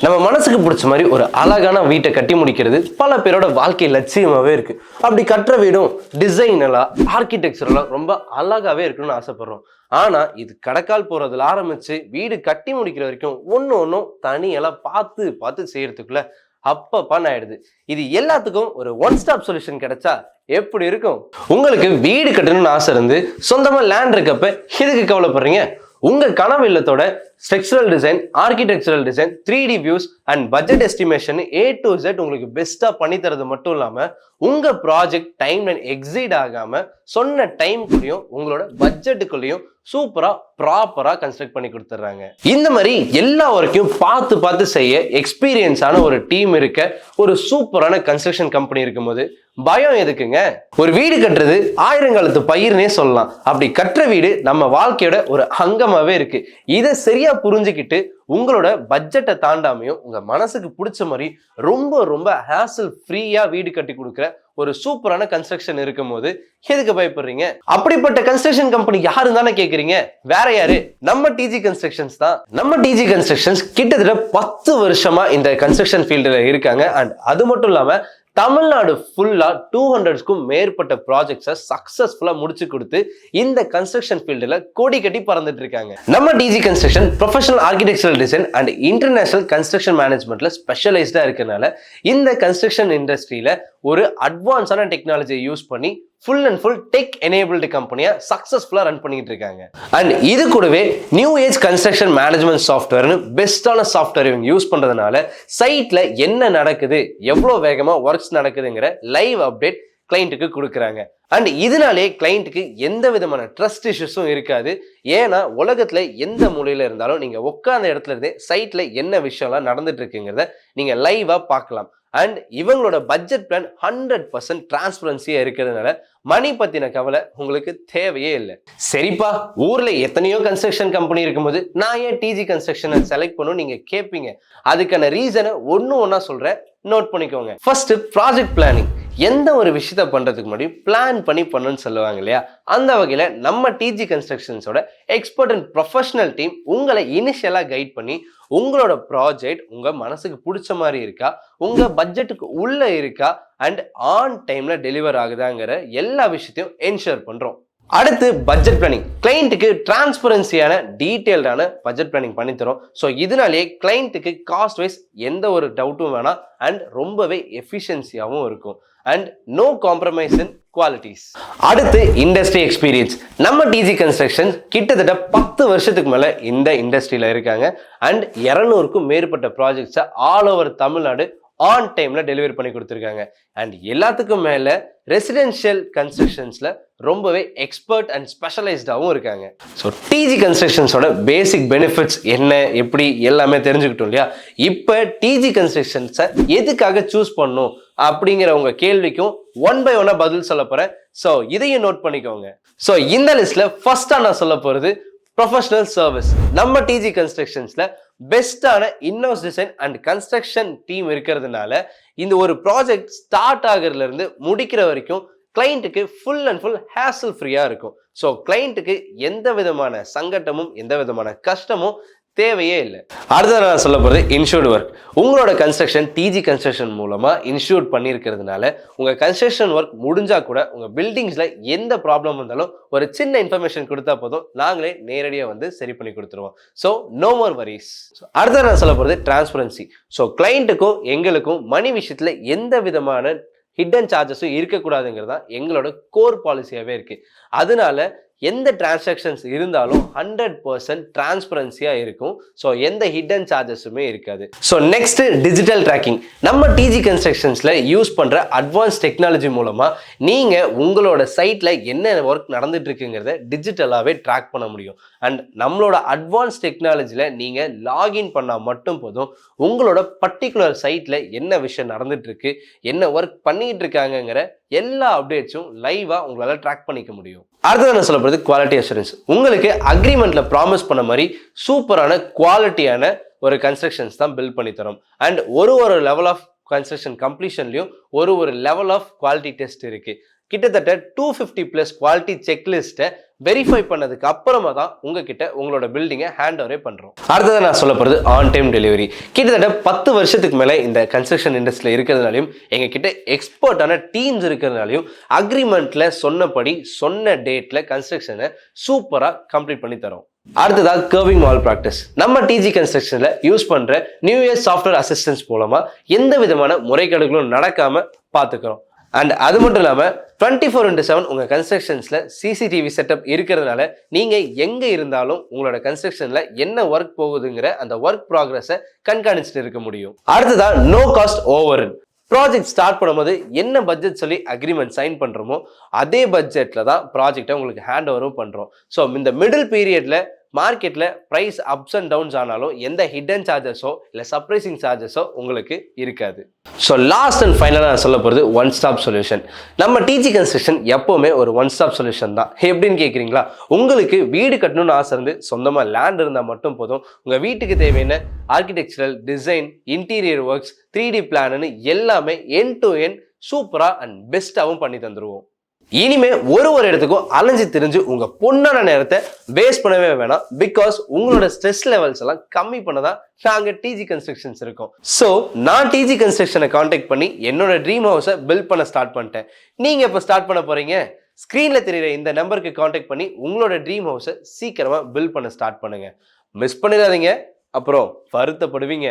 நம்ம மனசுக்கு பிடிச்ச மாதிரி ஒரு அழகான வீட்டை கட்டி முடிக்கிறது பல பேரோட வாழ்க்கை லட்சியமாவே இருக்கு. அப்படி கட்டுற வீடும் டிசைனலா ஆர்கிடெக்சரலா ரொம்ப அழகாவே இருக்குன்னு ஆசைப்படுறோம். ஆனா இது கடைக்கால் போறதுல ஆரம்பிச்சு வீடு கட்டி முடிக்கிற வரைக்கும் ஒன்னும் தனியெல்லாம் பார்த்து பார்த்து செய்யறதுக்குள்ள அப்பப்பான்னு ஆயிடுது. இது எல்லாத்துக்கும் ஒரு ஒன் ஸ்டாப் சொல்யூஷன் கிடைச்சா எப்படி இருக்கும்? உங்களுக்கு வீடு கட்டணும்னு ஆசை இருந்து சொந்தமா லேண்ட் இருக்கப்ப இதுக்கு கவலைப்படுறீங்க? உங்க கனவு இல்லத்தோட structural design, architectural design, 3D views and budget estimation A to Z உங்களுக்கு பெஸ்டா பண்ணி தரது மட்டும் இல்லாம உங்க ப்ராஜெக்ட் டைம் லைன் எக்ஸீட் ஆகாம சொன்ன டைம்குள்ளேயும் உங்களோட பட்ஜெட்டுக்குள்ளேயும் சூப்பரா ப்ராப்பரா கன்ஸ்ட்ரக்ட் பண்ணி கொடுத்துட்றாங்க. இந்த மாதிரி எல்லா ஒர்க்கையும் பார்த்து பார்த்து செய்ய எக்ஸ்பீரியன்ஸான ஒரு டீம் இருக்க ஒரு சூப்பரான கன்ஸ்ட்ரக்ஷன் கம்பெனி இருக்கும்போது பயம் எதுக்குங்க? ஒரு வீடு கட்டுறது ஆயிரங்காலத்து பயிர்னே சொல்லலாம். அப்படி கட்டுற வீடு நம்ம வாழ்க்கையோட ஒரு அங்கமாவே இருக்கு. இதை சரியா புரிஞ்சுக்கிட்டு உங்களோட பட்ஜெட்டை தாண்டாமையும் உங்க மனசுக்கு பிடிச்ச மாதிரி ரொம்ப ரொம்ப ஹேசல் ஃப்ரீயா வீடு கட்டி கொடுக்குற ஒரு சூப்பரான கன்ஸ்ட்ரக்ஷன் இருக்கும் போது எதுக்கு பயப்படுறீங்க? அப்படிப்பட்ட கன்ஸ்ட்ரக்ஷன் கம்பெனி யாருன்னு தானே கேக்குறீங்க? வேற யாரு? நம்ம டிஜி கன்ஸ்ட்ரக்ஷன்ஸ் தான். நம்ம டிஜி கன்ஸ்ட்ரக்ஷன்ஸ் கிட்டத்தட்ட 10 வருஷமா இந்த கன்ஸ்ட்ரக்ஷன் ஃபீல்டுல இருக்காங்க. அண்ட் அது மட்டும் இல்லாம தமிழ்நாடு ஃபுல்லா 200க்கும் மேற்பட்ட ப்ராஜெக்ட்ஸை சக்சஸ்ஃபுல்லா முடிச்சு கொடுத்து இந்த கன்ஸ்ட்ரக்ஷன் ஃபீல்டுல கோடி கட்டி பறந்துட்டு இருக்காங்க. நம்ம DG construction professional architectural design and international construction மேனேஜ்மெண்ட்ல ஸ்பெஷலைஸ்டா இருக்கனால இந்த கன்ஸ்ட்ரக்ஷன் இண்டஸ்ட்ரியில ஒரு அட்வான்ஸான டெக்னாலஜியை யூஸ் பண்ணி full and full tech enabled கம்பெனியா சக்சஸ்ஃபுல்லா ரன் பண்ணிட்டு இருக்காங்க. அண்ட் இது கூடவே நியூ ஏஜ் கன்ஸ்ட்ரக்ஷன் மேனேஜ்மெண்ட் சாஃப்ட்வேர்னு பெஸ்டான சாஃப்ட்வேர் இவங்க யூஸ் பண்றதுனால சைட்ல என்ன நடக்குது, எவ்வளவு வேகமா ஒர்க்ஸ் நடக்குதுங்கிற லைவ் அப்டேட் கிளைண்ட்டுக்கு கொடுக்குறாங்க. அண்ட் இதனாலே கிளைண்ட்டுக்கு எந்த விதமான ட்ரஸ்ட் இஷ்யூஸும் இருக்காது. ஏன்னா உலகத்துல எந்த மூலையில இருந்தாலும் நீங்க உட்கார்ந்த இடத்துல இருந்தே சைட்ல என்ன விஷயம்லாம் நடந்துட்டு இருக்குங்கிறத நீங்க லைவா பார்க்கலாம். அண்ட் இவங்களோட பட்ஜெட் பிளான் 100% டிரான்ஸ்பரன்சியா இருக்கிறதுனால மணி பத்தின கவலை உங்களுக்கு தேவையே இல்லை. சரிப்பா, ஊர்ல எத்தனையோ கன்ஸ்ட்ரக்ஷன் கம்பெனி இருக்கும்போது நான் ஏன் டிஜி கன்ஸ்ட்ரக்ஷனை செலக்ட் பண்ணணும் நீங்க கேட்பீங்க. அதுக்கான ரீசனை ஒன்னா சொல்றேன், நோட் பண்ணிக்கோங்க. First, project planning. எந்த ஒரு விஷயத்த பண்றதுக்கு முன்னாடி பிளான் பண்ணணும்னு சொல்லுவாங்க இல்லையா? அந்த வகையில நம்ம டிஜி கன்ஸ்ட்ரக்ஷன்ஸோட எக்ஸ்பர்ட் அண்ட் ப்ரொஃபஷனல் டீம் உங்களை இனிஷியலா கைட் பண்ணி உங்களோட ப்ராஜெக்ட் உங்க மனசுக்கு பிடிச்ச மாதிரி இருக்கா, உங்க பட்ஜெட்டுக்கு உள்ள இருக்கா, அண்ட் ஆன் டைம்ல டெலிவர் ஆகுதாங்கிற எல்லா விஷயத்தையும் என்ஷூர் பண்றோம். அடுத்து பட்ஜெட் பிளானிங். கிளைண்ட்டுக்கு டிரான்ஸ்பரன்சியான டீடைல்டான பட்ஜெட் பிளானிங் பண்ணி தரோம். ஸோ இதனாலேயே கிளைண்ட்டுக்கு காஸ்ட் வைஸ் எந்த ஒரு டவுட்டும் வேணாம் அண்ட் ரொம்பவே எஃபிஷியன்சியாகவும் இருக்கும். And no compromise in qualities. அடுத்து இண்டஸ்ட்ரி எக்ஸ்பீரியன்ஸ். நம்ம டிஜி கன்ஸ்ட்ரக்ஷன் கிட்டத்தட்ட 10 வருஷத்துக்கு மேல இந்த இண்டஸ்ட்ரியில இருக்காங்க. அண்ட் 200க்கும் மேற்பட்ட ப்ராஜெக்ட்ஸை ஆல் ஓவர் தமிழ்நாடு ஆன் டைம்ல டெலிவரி பண்ணி கொடுத்துருக்காங்க. அண்ட் எல்லாத்துக்கும் மேல ரெசிடென்ஷியல் கன்ஸ்ட்ரக்ஷன்ஸ்ல ரொம்பவே எக்ஸ்பர்ட் அண்ட் ஸ்பெஷலைஸ்டாகவும் இருக்காங்க. ஸோ டிஜி கன்ஸ்ட்ரக்ஷன்ஸோட பேசிக் பெனிஃபிட்ஸ் என்ன, எப்படி எல்லாமே தெரிஞ்சுக்கிட்டோம் இல்லையா? இப்போ டிஜி கன்ஸ்ட்ரக்ஷன்ஸை எதுக்காக சூஸ் பண்ணணும் அப்படிங்கிற உங்க கேள்விக்கும் ஒன் பை ஒன்னா பதில் சொல்ல போறேன். ஸோ இதையும் நோட் பண்ணிக்கோங்க. ஸோ இந்த லிஸ்ட்ல ஃபர்ஸ்டா நான் சொல்ல போறது ப்ரொஃபஷனல் சர்வீஸ். நம்ம டிஜி கன்ஸ்ட்ரக்ஷன்ஸ்ல பெஸ்டான in-house design and construction team இருக்கிறதுனால இந்த ஒரு ப்ராஜெக்ட் ஸ்டார்ட் ஆகிறதுல இருந்து முடிக்கிற வரைக்கும் கிளைண்ட்டுக்கு ஃபுல் அண்ட் ஃபுல் ஹேசல் ஃப்ரீயா இருக்கும். ஸோ கிளைண்ட்டுக்கு எந்த விதமான சங்கட்டமும் எந்த விதமான கஷ்டமும் தேவையே இல்லை. அடுத்தது நான் சொல்ல போகிறது இன்சூர்டு ஒர்க். உங்களோட கன்ஸ்ட்ரக்ஷன் டிஜி கன்ஸ்ட்ரக்ஷன் மூலமா இன்சூர்ட் பண்ணியிருக்கிறதுனால உங்க கன்ஸ்ட்ரக்ஷன் ஒர்க் முடிஞ்சா கூட உங்க பில்டிங்ஸ்ல எந்த ப்ராப்ளம் இருந்தாலும் ஒரு சின்ன இன்ஃபர்மேஷன் கொடுத்தா போதும், நாங்களே நேரடியாக வந்து சரி பண்ணி கொடுத்துருவோம். So no more worries. அடுத்தது நான் சொல்ல போகிறது டிரான்ஸ்பரன்சி. ஸோ கிளைண்ட்டுக்கும் எங்களுக்கும் மணி விஷயத்துல எந்த விதமான ஹிடன் சார்ஜஸும் இருக்கக்கூடாதுங்கிறது தான் எங்களோட கோர் பாலிசியாகவே இருக்கு. அதனால எந்த டிரான்சாக்ஷன்ஸ் இருந்தாலும் 100% டிரான்ஸ்பரன்சியா இருக்கும். ஸோ எந்த ஹிடன் சார்ஜஸுமே இருக்காது. So next, digital tracking. நம்ம டிஜி கன்ஸ்ட்ரக்ஷன்ஸ்ல யூஸ் பண்ற அட்வான்ஸ் டெக்னாலஜி மூலமா நீங்க உங்களோட சைட்ல என்ன ஒர்க் நடந்துட்டு இருக்குங்கிறத டிஜிட்டலாவே ட்ராக் பண்ண முடியும். அண்ட் நம்மளோட அட்வான்ஸ் டெக்னாலஜில நீங்க லாகின் பண்ணா மட்டும் போதும், உங்களோட பர்டிகுலர் சைட்ல என்ன விஷயம் நடந்துட்டு இருக்கு, என்ன ஒர்க் பண்ணிட்டு இருக்காங்கிற எல்லா அப்டேட்ஸும் லைவா உங்களால ட்ராக் பண்ணிக்க முடியும். அடுத்தது நான் சொல்ல போகிறது குவாலிட்டி அஷூரன்ஸ். உங்களுக்கு அக்ரிமெண்ட்ல ப்ராமிஸ் பண்ண மாதிரி சூப்பரான குவாலிட்டியான ஒரு கன்ஸ்ட்ரக்ஷன்ஸ் தான் பில்ட் பண்ணி தரோம். அண்ட் ஒரு லெவல் ஆஃப் கன்ஸ்ட்ரக்ஷன் கம்ப்ளீஷன்லயும் ஒரு லெவல் ஆஃப் குவாலிட்டி டெஸ்ட் இருக்கு. கிட்டத்தட்ட 250+ குவாலிட்டி செக்லிஸ்ட்டை வெரிஃபை பண்ணதுக்கு அப்புறமா தான் உங்ககிட்ட உங்களோட பில்டிங்கை ஹேண்ட் ஓவரே பண்றோம். அடுத்தது நான் சொல்ல போறது ஆன் டைம் டெலிவரி. கிட்டத்தட்ட 10 வருஷத்துக்கு மேல இந்த கன்ஸ்ட்ரக்ஷன் இண்டஸ்ட்ரியில் இருக்கிறதுனாலையும் எங்க கிட்ட எக்ஸ்பர்ட்டான டீம்ஸ் இருக்கிறதுனாலையும் அக்ரிமெண்ட்ல சொன்னபடி சொன்ன டேட்ல கன்ஸ்ட்ரக்ஷனை சூப்பரா கம்ப்ளீட் பண்ணி தரோம். அடுத்ததா கர்விங் வால் பிராக்டிஸ். நம்ம டிஜி கன்ஸ்ட்ரக்ஷன்ல யூஸ் பண்ற நியூ இயர் சாஃப்ட்வேர் அசிஸ்டன்ஸ் மூலமா எந்த விதமான முறைகேடுகளும் நடக்காம பாத்துக்கிறோம். அண்ட் அது மட்டும் இல்லாம 24/7 உங்க கன்ஸ்ட்ரக்ஷன்ஸ்ல சிசிடிவி செட்டப் இருக்கிறதுனால நீங்க எங்க இருந்தாலும் உங்களோட கன்ஸ்ட்ரக்ஷன்ல என்ன ஒர்க் போகுதுங்கிற அந்த ஒர்க் ப்ராக்ரஸை கண்காணிச்சுட்டு இருக்க முடியும். அடுத்ததா நோ காஸ்ட் ஓவர்ரன். ப்ராஜெக்ட் ஸ்டார்ட் பண்ணும்போது என்ன பட்ஜெட் சொல்லி அக்ரிமெண்ட் சைன் பண்றோமோ அதே பட்ஜெட்ல தான் ப்ராஜெக்டை உங்களுக்கு ஹேண்ட் ஓவரும் பண்றோம். ஸோ இந்த மிடில் பீரியட்ல மார்க்கெட்ல பிரைஸ் அப்ஸ் அண்ட் டவுன்ஸ் ஆனாலும் எந்த ஹிடன் சார்ஜஸோ இல்லை சர்ப்ரைசிங் சார்ஜஸோ உங்களுக்கு இருக்காது. ஸோ லாஸ்ட் அண்ட் ஃபைனலாக நான் சொல்ல போகிறது ஒன் ஸ்டாப் சொல்யூஷன். நம்ம டிஜி கன்ஸ்ட்ரக்ஷன் எப்போவுமே ஒரு ஒன் ஸ்டாப் சொல்யூஷன் தான். எப்படின்னு கேட்குறீங்களா? உங்களுக்கு வீடு கட்டணும்னு ஆசை இருந்து சொந்தமாக லேண்ட் இருந்தால் மட்டும் போதும். உங்கள் வீட்டுக்கு தேவையான architectural design, interior works, 3D பிளான்னு எல்லாமே எண்ட் டு எண்ட் சூப்பராக அண்ட் பெஸ்ட்டாகவும் பண்ணி தந்துடுவோம். இனிமே ஒரு இடத்துக்கும் அலைஞ்சு திரிஞ்சு உங்க பொண்ணான நேரத்தை வேஸ்ட் பண்ணவே வேணாம். பிகாஸ் உங்களோட ஸ்ட்ரெஸ் லெவல்ஸ் எல்லாம் கம்மி பண்ணதான் நாங்க டிஜி கன்ஸ்ட்ரக்ஷன்ஸ் இருக்கோம். ஸோ நான் டிஜி கன்ஸ்ட்ரக்ஷனை கான்டாக்ட் பண்ணி என்னோட ட்ரீம் ஹவுஸை பில்ட் பண்ண ஸ்டார்ட் பண்ணிட்டேன். நீங்க எப்போ ஸ்டார்ட் பண்ண போறீங்க? ஸ்கிரீன்ல தெரியுற இந்த நம்பருக்கு கான்டாக்ட் பண்ணி உங்களோட ட்ரீம் ஹவுஸை சீக்கிரமா பில்ட் பண்ண ஸ்டார்ட் பண்ணுங்க. மிஸ் பண்ணிடாதீங்க, அப்புறம் வருத்தப்படுவீங்க.